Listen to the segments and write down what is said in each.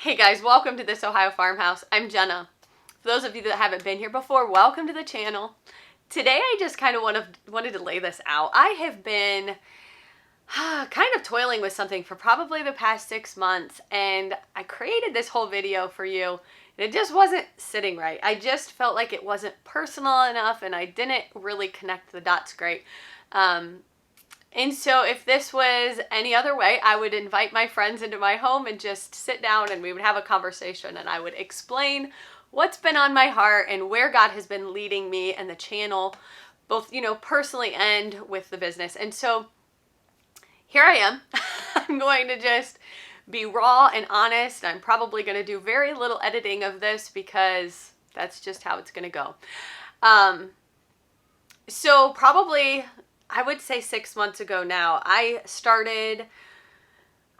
Hey guys, welcome to this Ohio Farmhouse. I'm Jenna. For those of you that haven't been here before, welcome to the channel. Today I just kind of wanted to lay this out. I have been kind of toiling with something for probably the past 6 months, and I created this whole video for you, and it just wasn't sitting right. I just felt like it wasn't personal enough, and I didn't really connect the dots great. And so if this was any other way, I would invite my friends into my home and just sit down and we would have a conversation and I would explain what's been on my heart and where God has been leading me and the channel, both, personally and with the business. And so here I am. I'm going to just be raw and honest. I'm probably going to do very little editing of this because that's just how it's going to go. So probably, I would say 6 months ago now, I started,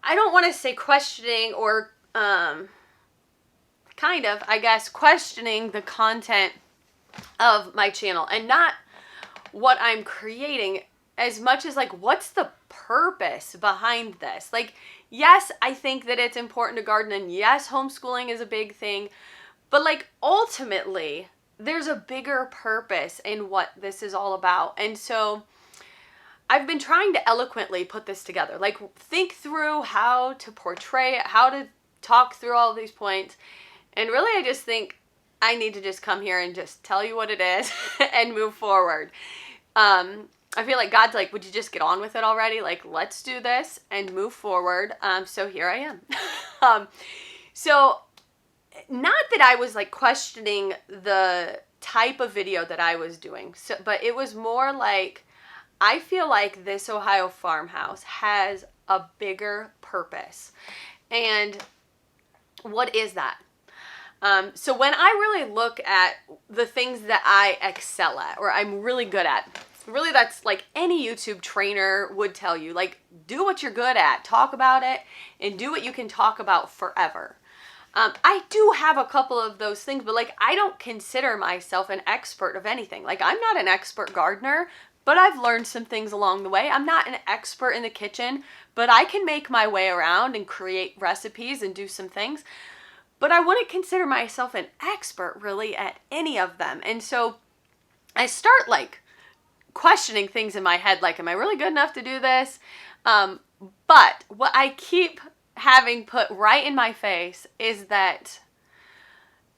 I don't want to say questioning or questioning the content of my channel and not what I'm creating as much as like, what's the purpose behind this? Like, yes, I think that it's important to garden and yes, homeschooling is a big thing, but like ultimately there's a bigger purpose in what this is all about. And so I've been trying to eloquently put this together, like think through how to portray it, how to talk through all of these points. And really, I just think I need to just come here and just tell you what it is and move forward. I feel like God's like, would you just get on with it already? Like, let's do this and move forward. So here I am. So not that I was like questioning the type of video that I was doing, but it was more like, I feel like this Ohio Farmhouse has a bigger purpose. And what is that? So when I really look at the things that I excel at or I'm really good at, really that's like any YouTube trainer would tell you, like do what you're good at, talk about it, and do what you can talk about forever. I do have a couple of those things, but like I don't consider myself an expert of anything. Like I'm not an expert gardener, but I've learned some things along the way. I'm not an expert in the kitchen, but I can make my way around and create recipes and do some things. But I wouldn't consider myself an expert really at any of them. And so I start like questioning things in my head, like, am I really good enough to do this? But what I keep having put right in my face is that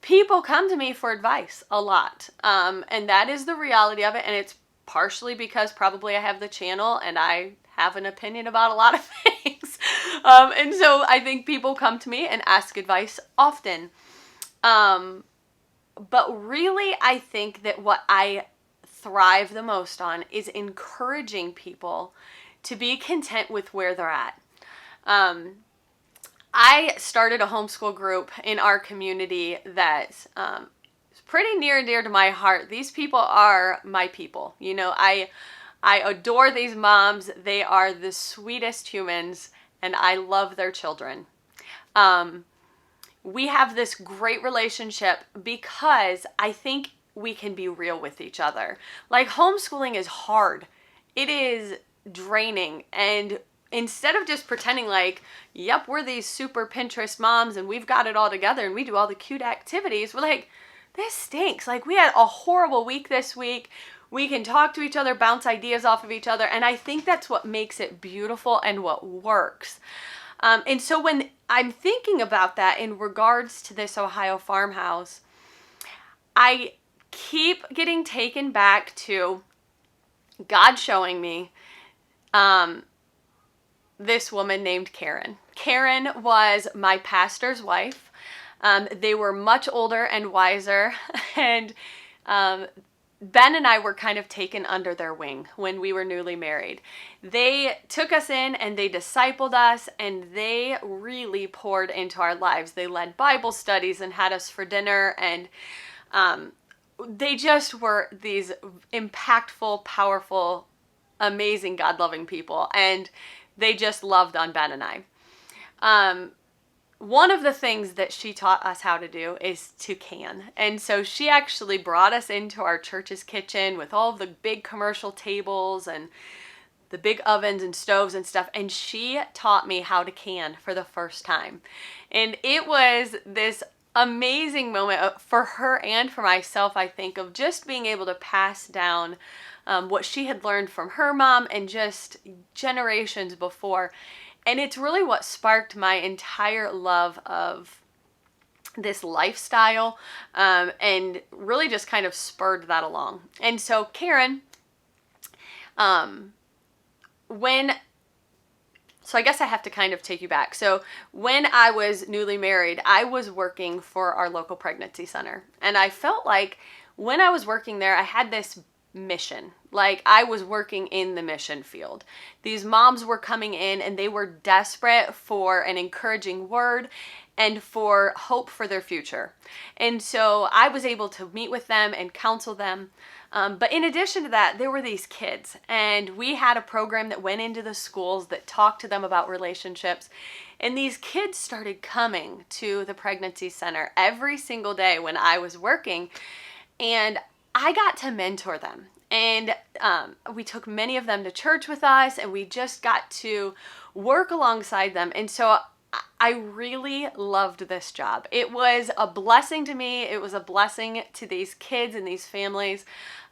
people come to me for advice a lot. And that is the reality of it. And it's partially because probably I have the channel and I have an opinion about a lot of things. And so I think people come to me and ask advice often. But really, I think that what I thrive the most on is encouraging people to be content with where they're at. I started a homeschool group in our community that is pretty near and dear to my heart. These people are my people. I adore these moms. They are the sweetest humans, and I love their children. We have this great relationship because I think we can be real with each other. Like, homeschooling is hard. It is draining, and instead of just pretending like, yep, we're these super Pinterest moms and we've got it all together and we do all the cute activities, we're like, this stinks. Like, we had a horrible week this week. We can talk to each other, bounce ideas off of each other, and I think that's what makes it beautiful and what works. And so when I'm thinking about that in regards to this Ohio Farmhouse, I keep getting taken back to God showing me this woman named Karen. Karen was my pastor's wife. They were much older and wiser, and Ben and I were kind of taken under their wing when we were newly married. They took us in and they discipled us, and they really poured into our lives. They led Bible studies and had us for dinner, and they just were these impactful, powerful, amazing, God-loving people, and they just loved on Ben and I. One of the things that she taught us how to do is to can. And so she actually brought us into our church's kitchen with all of the big commercial tables, and the big ovens and stoves and stuff, and she taught me how to can for the first time. And it was this amazing moment for her and for myself, I think, of just being able to pass down what she had learned from her mom and just generations before. And it's really what sparked my entire love of this lifestyle, and really just kind of spurred that along. And so Karen, so I guess I have to kind of take you back. So when I was newly married, I was working for our local pregnancy center. And I felt like when I was working there, I had this mission. Like I was working in the mission field. These moms were coming in and they were desperate for an encouraging word and for hope for their future. And so I was able to meet with them and counsel them. But in addition to that, there were these kids, and we had a program that went into the schools that talked to them about relationships. And these kids started coming to the pregnancy center every single day when I was working, and I got to mentor them. And we took many of them to church with us, and we just got to work alongside them. And so I really loved this job. It was a blessing to me. It was a blessing to these kids and these families.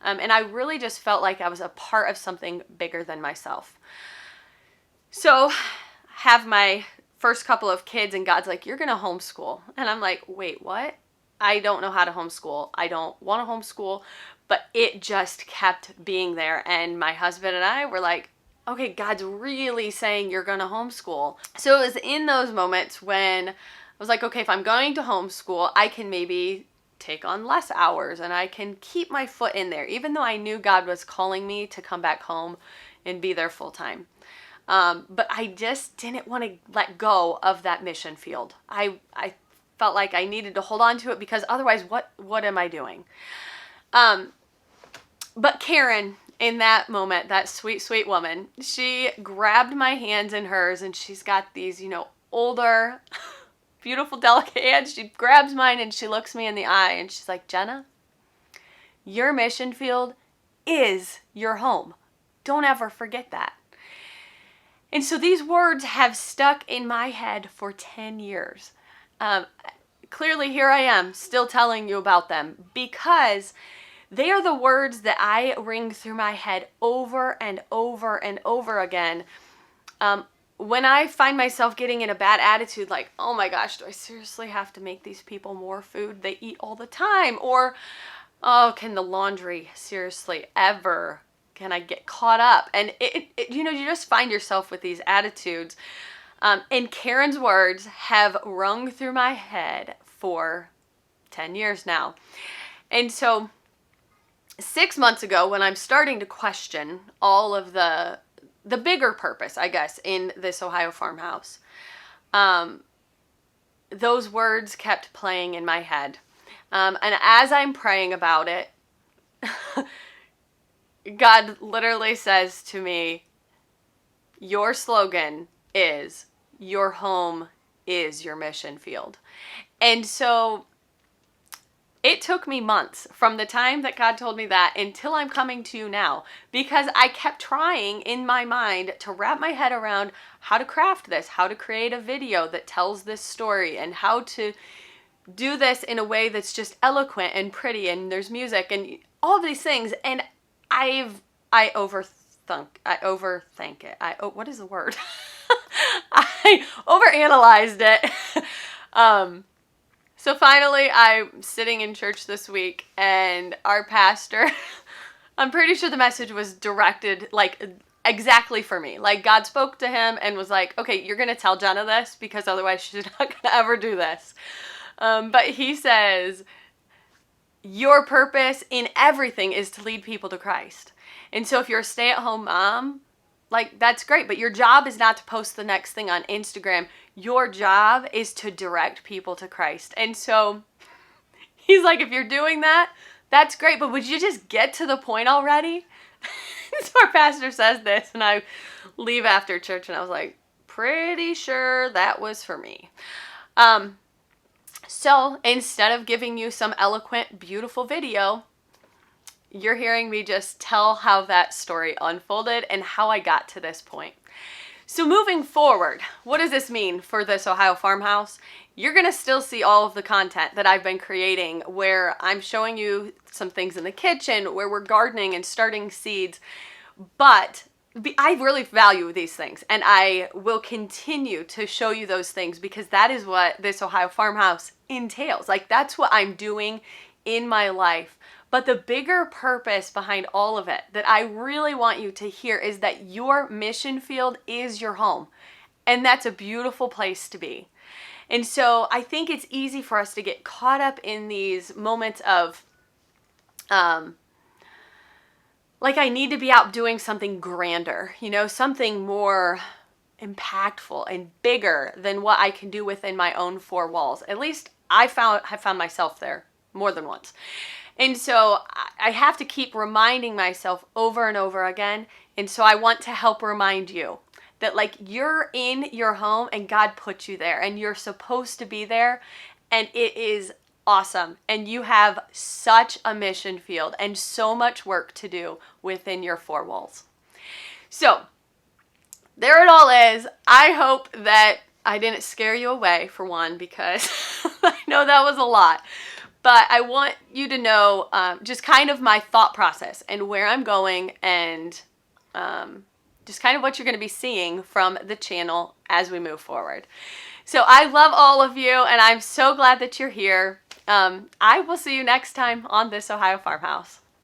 And I really just felt like I was a part of something bigger than myself. So have my first couple of kids, and God's like, you're going to homeschool. And I'm like, wait, what? I don't know how to homeschool. I don't want to homeschool. But it just kept being there. And my husband and I were like, okay, God's really saying you're going to homeschool. So it was in those moments when I was like, okay, if I'm going to homeschool, I can maybe take on less hours and I can keep my foot in there, even though I knew God was calling me to come back home and be there full time. But I just didn't want to let go of that mission field. I felt like I needed to hold on to it, because otherwise what am I doing? But Karen, in that moment, that sweet, sweet woman, she grabbed my hands in hers, and she's got these, older, beautiful, delicate hands. She grabs mine and she looks me in the eye and she's like, Jenna, your mission field is your home. Don't ever forget that. And so these words have stuck in my head for 10 years. Clearly, here I am still telling you about them, because they are the words that I ring through my head over and over and over again. When I find myself getting in a bad attitude, like, oh my gosh, do I seriously have to make these people more food? They eat all the time. Or, oh, can the laundry seriously ever, can I get caught up? And you just find yourself with these attitudes. And Karen's words have rung through my head for 10 years now. And so 6 months ago, when I'm starting to question all of the bigger purpose, I guess, in this Ohio farmhouse, those words kept playing in my head. And as I'm praying about it, God literally says to me, your slogan is, your home is your mission field. And so it took me months from the time that God told me that until I'm coming to you now, because I kept trying in my mind to wrap my head around how to craft this, how to create a video that tells this story, and how to do this in a way that's just eloquent and pretty, and there's music and all of these things. And I overthink it. What is the word? I overanalyzed it. So finally, I'm sitting in church this week, and our pastor, I'm pretty sure the message was directed, exactly for me. Like, God spoke to him and was like, okay, you're going to tell Jenna this, because otherwise she's not going to ever do this. But he says, your purpose in everything is to lead people to Christ. And so if you're a stay-at-home mom, that's great, but your job is not to post the next thing on Instagram. Your job is to direct people to Christ. And so he's like, if you're doing that, that's great, but would you just get to the point already? So our pastor says this, and I leave after church, and I was like, pretty sure that was for me. So instead of giving you some eloquent, beautiful video, you're hearing me just tell how that story unfolded and how I got to this point. So moving forward, what does this mean for this Ohio farmhouse? You're going to still see all of the content that I've been creating where I'm showing you some things in the kitchen, where we're gardening and starting seeds, but I really value these things, and I will continue to show you those things because that is what this Ohio farmhouse entails. Like, that's what I'm doing in my life. But the bigger purpose behind all of it that I really want you to hear is that your mission field is your home. And that's a beautiful place to be. And so I think it's easy for us to get caught up in these moments of, like, I need to be out doing something grander, something more impactful and bigger than what I can do within my own four walls. At least have found myself there more than once. And so I have to keep reminding myself over and over again. And so I want to help remind you that, like, you're in your home and God put you there and you're supposed to be there, and it is awesome. And you have such a mission field and so much work to do within your four walls. So there it all is. I hope that I didn't scare you away, for one, because I know that was a lot. But I want you to know just kind of my thought process and where I'm going, and just kind of what you're going to be seeing from the channel as we move forward. So I love all of you, and I'm so glad that you're here. I will see you next time on This Ohio Farmhouse.